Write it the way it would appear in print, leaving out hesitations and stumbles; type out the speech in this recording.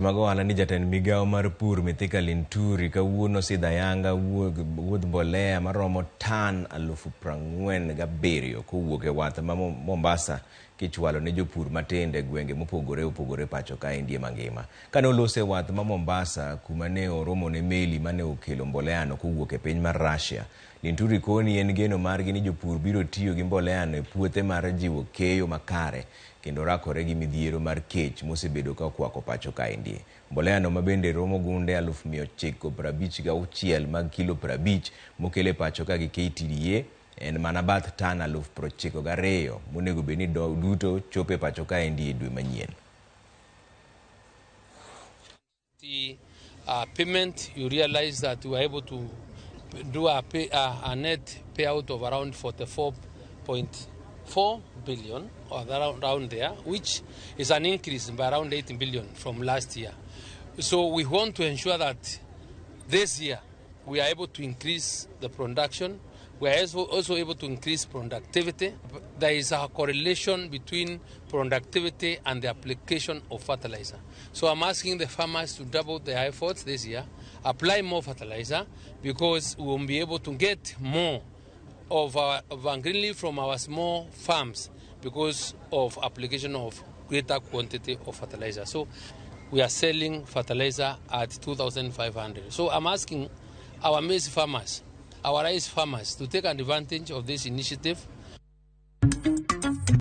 Magoala ni jatend migao mar pur Mithika Linturi kawuono sidayanga wuodh mbolea maromo tan 47,000 kowuok e wath ma Mombasa kichwalo ne jopur matinde gwenge mopogore pacho ka India mangima. Kane olose wath ma Mombasa kuma ne oromo ne meli mane okelo mbolea no kowuok e piny mar Russia. Linturi koni en geno margi ni jopur biro tiyo gi mbolea no e puothe mar jiwo keyo makare kendo rakore gi midhiero mar kech mosebedo ka okwako pacho ka India. Mbolea no mabende romo gunde 956 mag kilo 50 mokele pacho ka gi KTDA en mana bath tan 92,000 monego beni duto chope pacho ka India dwe manyien. The payment, you realize that we were able to do a net payout of around 44.4 billion or around there, which is an increase by around 8 billion from last year. So we want to ensure that this year we are able to increase the production. We are also able to increase productivity. There is a correlation between productivity and the application of fertilizer. So I'm asking the farmers to double their efforts this year, apply more fertilizer, because we will be able to get more of green leaf from our small farms because of application of greater quantity of fertilizer. So we are selling fertilizer at 2,500. So I'm asking our maize farmers, our rice farmers to take advantage of this initiative